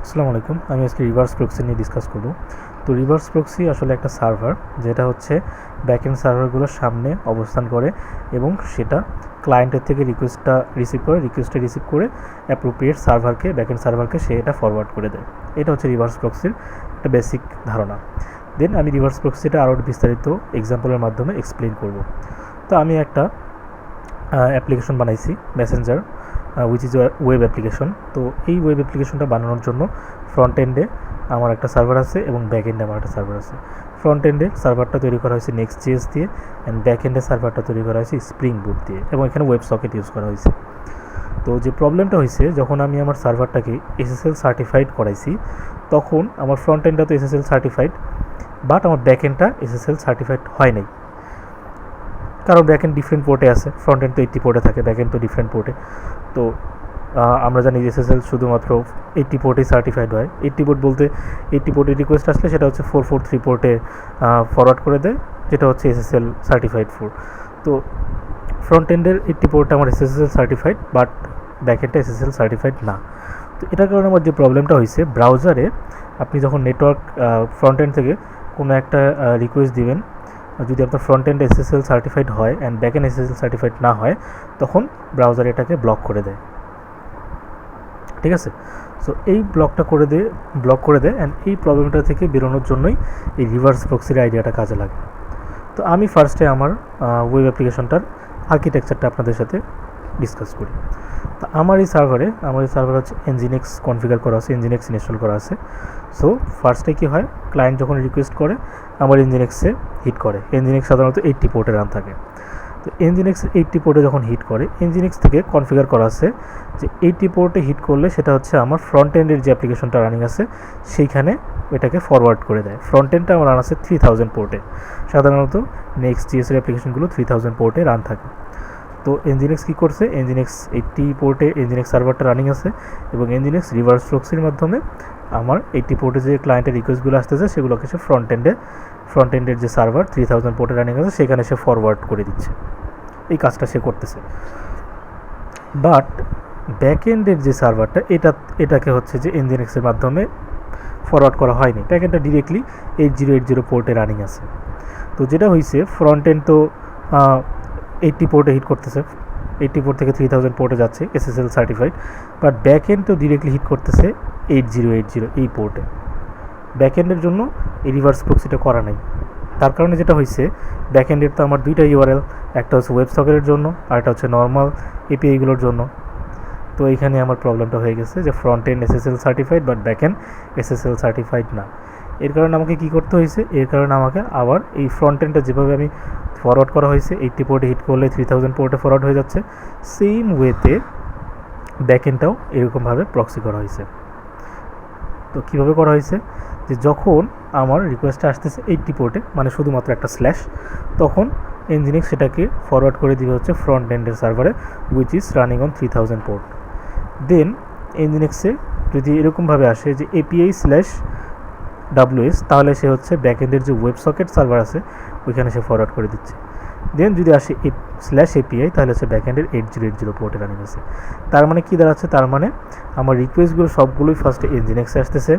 আসসালামু আলাইকুম। আমি আজকে রিভার্স প্রক্সি নিয়ে ডিসকাস করব। তো রিভার্স প্রক্সি আসলে একটা সার্ভার, যেটা হচ্ছে ব্যাকএন্ড সার্ভারগুলোর সামনে অবস্থান করে এবং সেটা ক্লায়েন্টের থেকে রিকোয়েস্টটা রিসিভ করে অ্যাপ্রোপ্রিয়েট সার্ভারকে, ব্যাকএন্ড সার্ভারকে সে এটা ফরওয়ার্ড করে দেয়। এটা হচ্ছে রিভার্স প্রক্সির একটা বেসিক ধারণা। দেন আমি রিভার্স প্রক্সিটা আরও বিস্তারিত এক্সাম্পলের মাধ্যমে এক্সপ্লেন করব। তো আমি একটা অ্যাপ্লিকেশন বানাইছি, Messenger, which is web application. তো এই ওয়েব অ্যাপ্লিকেশনটা বানানোর জন্য ফ্রন্ট এন্ডে আমার একটা সার্ভার আছে এবং ব্যাক এন্ডে আমার একটা সার্ভার আছে। ফ্রন্ট এন্ডের সার্ভারটা তৈরি করা হয়েছে নেক্সট.js দিয়ে, অ্যান্ড ব্যাক এন্ডের সার্ভারটা তৈরি করা হয়েছে স্প্রিং বুট দিয়ে, এবং এখানে ওয়েব সকেট ইউজ করা হয়েছে। তো যে প্রবলেমটা হয়েছে, যখন আমি আমার সার্ভারটাকে SSL সার্টিফাইড করাইছি, তখন আমার ফ্রন্ট এন্ডটা তো SSL সার্টিফাইড, বাট আমার ব্যাক এন্ডটা SSL সার্টিফাইড হয় নাই। কারণ ব্যাকএন্ড ডিফারেন্ট পোর্টে আছে, ফ্রন্ট এন্ড তো 80 পোর্টে থাকে, ব্যাকএন্ড তো ডিফারেন্ট পোর্টে। তো আমরা জানি SSL শুধুমাত্র 80 পোর্টেই সার্টিফাইড হয়। 80 পোর্ট বলতে 80 পোর্টের রিকোয়েস্ট আসলে সেটা হচ্ছে 443 পোর্টে ফরওয়ার্ড করে দেয়, যেটা হচ্ছে SSL সার্টিফাইড 4। তো ফ্রন্ট এন্ডের 80 পোর্টটা আমার SSL সার্টিফাইড, বাট ব্যাকএন্ডটা SSL সার্টিফাইড না। তো এটার কারণে আমার যে প্রবলেমটা হয়েছে, ব্রাউজারে আপনি যখন নেটওয়ার্ক ফ্রন্ট এন্ড থেকে কোনো একটা রিকোয়েস্ট দিবেন, যদি আপনার ফ্রন্ট এন্ড SSL সার্টিফাইড হয় and back end SSL certified না হয়, তখন ব্রাউজার এটাকে ব্লক করে দেয়। ঠিক আছে? সো এই ব্লক করে দেয় অ্যান্ড এই প্রবলেমটা থেকে বেরোনোর জন্যই এই রিভার্স প্রক্সির আইডিয়াটা কাজে লাগে। তো আমি ফার্স্টে আমার ওয়েব অ্যাপ্লিকেশনটার আর্কিটেকচারটা আপনাদের সাথে ডিসকাস করি। তো আমার এই সার্ভারে হচ্ছে Nginx কনফিগার করা আছে, Nginx ইনস্টল করা আছে। সো ফার্স্টে কী হয়, ক্লায়েন্ট যখন রিকোয়েস্ট করে আমার Nginx-এ হিট করে। Nginx সাধারণত 80 পোর্টে রান থাকে। তো Nginx 80 পোর্টে যখন হিট করে, Nginx থেকে কনফিগার করা আছে যে 80 পোর্টে হিট করলে সেটা হচ্ছে আমার ফ্রন্ট এন্ডের যে অ্যাপ্লিকেশনটা রানিং আছে সেইখানে এটাকে ফরওয়ার্ড করে দেয়। ফ্রন্ট এন্ডটা আমার রান আছে 3000 পোর্টে। সাধারণত নেক্সট.js এর অ্যাপ্লিকেশনগুলো 3000 পোর্টে রান থাকে। তো Nginx কী করছে, Nginx 80 পোর্টে Nginx সার্ভারটা রানিং আছে এবং Nginx রিভার্স প্রক্সির মাধ্যমে আমার 80 পোর্টে যে ক্লায়েন্টের রিকোয়েস্টগুলো আসতেছে সেগুলোকে সে ফ্রন্ট এন্ডের যে সার্ভার 3000 পোর্টে রানিং আছে সেখানে সে ফরওয়ার্ড করে দিচ্ছে। এই কাজটা সে করতেছে। বাট ব্যাক এন্ডের যে সার্ভারটা, এটাকে হচ্ছে যে Nginx-এর মাধ্যমে ফরওয়ার্ড করা হয়নি। ব্যাক এন্ডটা ডিরেক্টলি 8080 পোর্টে রানিং আছে। তো যেটা হয়েছে, ফ্রন্ট এন্ড তো 80 পোর্টে হিট করতেছে, 80 পোর্ট থেকে 3000 পোর্টে যাচ্ছে SSL certified, but back end তো ডিরেক্টলি হিট করতেছে 8080 এই পোর্টে। ব্যাক এন্ডের জন্য এই রিভার্স প্রক্সিটা করা নাই। তার কারণে যেটা হয়েছে, ব্যাক এন্ডের তো আমার দুইটা URL, একটা হচ্ছে ওয়েব সকেটের জন্য আর একটা হচ্ছে নর্মাল API-গুলোর জন্য। তো এইখানে আমার প্রবলেমটা হয়ে গেছে যে front end SSL certified but back end SSL certified না। এর কারণে আমাকে কী করতে হয়েছে, আমাকে আবার এই ফ্রন্ট এন্ডটা যেভাবে আমি ফরওয়ার্ড করা হয়েছে, 80 পোর্টে হিট করলে 3000 পোর্টে ফরওয়ার্ড হয়ে যাচ্ছে, সেম ওয়েতে ব্যাক এন্ডটাও এরকমভাবে প্রক্সি করা হয়েছে। তো কীভাবে করা হয়েছে, যে যখন আমার রিকোয়েস্টটা আসতেছে 80 পোর্টে, মানে শুধুমাত্র একটা স্ল্যাশ, তখন Nginx সেটাকে ফরওয়ার্ড করে দিবে হচ্ছে ফ্রন্ট এন্ডের সার্ভারে, উইচ ইজ রানিং অন 3000 পোর্ট। দেন Nginx-এ যদি এরকমভাবে আসে যে API/WS, তাহলে সে হচ্ছে ব্যাক এন্ডের যে ওয়েব সকেট সার্ভার আছে ওইখানে সে ফরওয়ার্ড করে দিচ্ছে। দেন যদি আসে /API, তাহলে হচ্ছে ব্যাক এন্ডের 8080 পোর্টে রানিং আছে। তার মানে কী দাঁড়াচ্ছে, তার মানে আমার রিকোয়েস্টগুলো সবগুলোই ফার্স্টে Nginx-এ আসতেছে,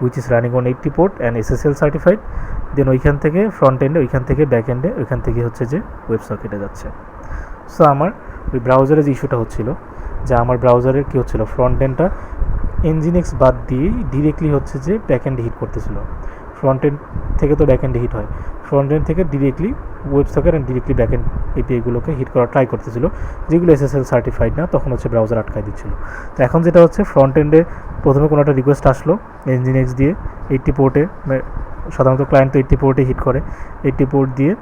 which is running on 80 port and SSL certified. Then ওইখান থেকে ফ্রন্ট এন্ডে, ওইখান থেকে ব্যাক এন্ডে, ওইখান থেকে হচ্ছে যে ওয়েব সকেটে যাচ্ছে। সো আমার ওই ব্রাউজারে যে ইস্যুটা হচ্ছিল, যে আমার ব্রাউজারের কী হচ্ছিল, ফ্রন্ট এন্ডটা Nginx বাদ দিয়েই ডিরেক্টলি হচ্ছে যে ব্যাক এন্ডে হিট করতেছিল। ফ্রন্ট এন্ড থেকে তো ব্যাক এন্ডে হিট হয়, ফ্রন্ট এন্ড থেকে directly web socket and directly back end API-গুলোকে হিট করা ট্রাই করতেছিল, যেগুলো SSL সার্টিফাইড না, তখন হচ্ছে ব্রাউজার আটকায় দিচ্ছিল। তো এখন যেটা হচ্ছে, ফ্রন্ট এন্ডে প্রথমে কোনো একটা রিকোয়েস্ট আসলো Nginx দিয়ে 80 পোর্টে, সাধারণত ক্লায়েন্ট তো 80 পোর্টে হিট করে, 80 পোর্ট দিয়ে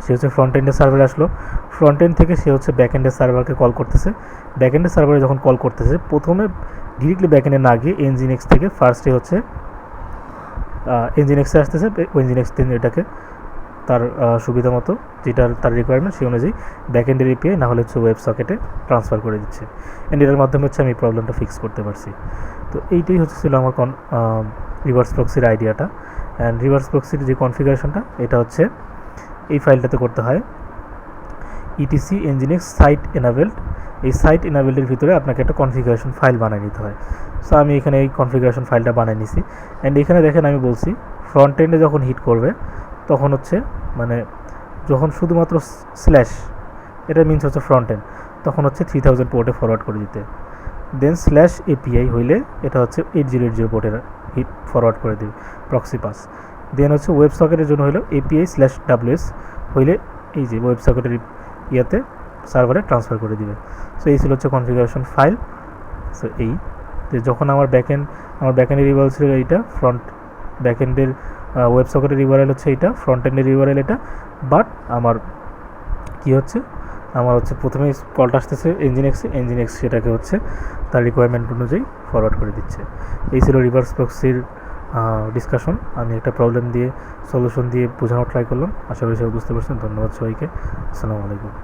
সে হচ্ছে ফ্রন্ট এন্ডের সার্ভারে আসলো। ফ্রন্ট এন্ড থেকে সে হচ্ছে ব্যাক এন্ডের সার্ভারকে কল করতেছে। ব্যাক এন্ডের সার্ভারে যখন কল করতেছে, প্রথমে ডিরেক্টলি ব্যাক এন্ডে না গিয়ে Nginx থেকে ফার্স্টে হচ্ছে Nginx-এ আসতেছে। Nginx দিন এটাকে তার সুবিধা মতো, যেটা তার রিকোয়ারমেন্ট সেই অনুযায়ী ব্যাক এন্ডের API না হলে হচ্ছে ওয়েব সকেটে ট্রান্সফার করে দিচ্ছে, অ্যান্ড এটার মাধ্যমে হচ্ছে আমি প্রবলেমটা ফিক্স করতে পারছি। তো এইটাই হচ্ছিল আমার রিভার্স প্রক্সির আইডিয়াটা। অ্যান্ড রিভার্স প্রক্সির যে কনফিগারেশনটা, এটা হচ্ছে এই ফাইলটাতে করতে হয়, etc nginx site enabled এই সাইট ইনাবিলিটির ভিতরে আপনাকে একটা কনফিগারেশন ফাইল বানিয়ে নিতে হয়। সো আমি এখানে এই কনফিগারেশন ফাইলটা বানিয়ে নিছি। অ্যান্ড এখানে দেখেন আমি বলছি ফ্রন্ট এন্ডে যখন হিট করবে তখন হচ্ছে মানে যখন শুধুমাত্র স্ল্যাশ, এটা মিনস হচ্ছে ফ্রন্ট এন্ড, তখন হচ্ছে 3000 পোর্টে ফরওয়ার্ড করে দিতে। দেন স্ল্যাশ এপিআই হইলে এটা হচ্ছে 8080 পোর্টের হিট ফরওয়ার্ড করে দেবে প্রক্সি পাস। দেন হচ্ছে ওয়েব সকেটের জন্য হলো এপিআই স্ল্যাশ ডাব্লিউএস হইলে এই যে ওয়েব সকেটের ইয়াতে সার্ভারে ট্রান্সফার করে দিবে। সো এই ছিল হচ্ছে কনফিগারেশন ফাইল। সো এই যে যখন আমার ব্যাকএন্ডের ইউআরএল ছিল এইটা, ফ্রন্ট ব্যাকএন্ডের ওয়েব সকেটের ইউআরএল হচ্ছে এইটা, ফ্রন্ট এন্ডের ইউআরএল এটা, বাট আমার কি হচ্ছে আমার হচ্ছে প্রথমেই কলটা আসতেছে এনজিনএক্স সেটাকে হচ্ছে তার রিকোয়ারমেন্ট অনুযায়ী ফরওয়ার্ড করে দিচ্ছে। এই ছিল রিভার্স প্রক্সির ডিসকাশন। আমি একটা প্রবলেম দিয়ে সলিউশন দিয়ে বোঝানোর ট্রাই করলাম। আশা করি সবাই বুঝতে পারছেন। ধন্যবাদ সবাইকে। আসসালামু আলাইকুম।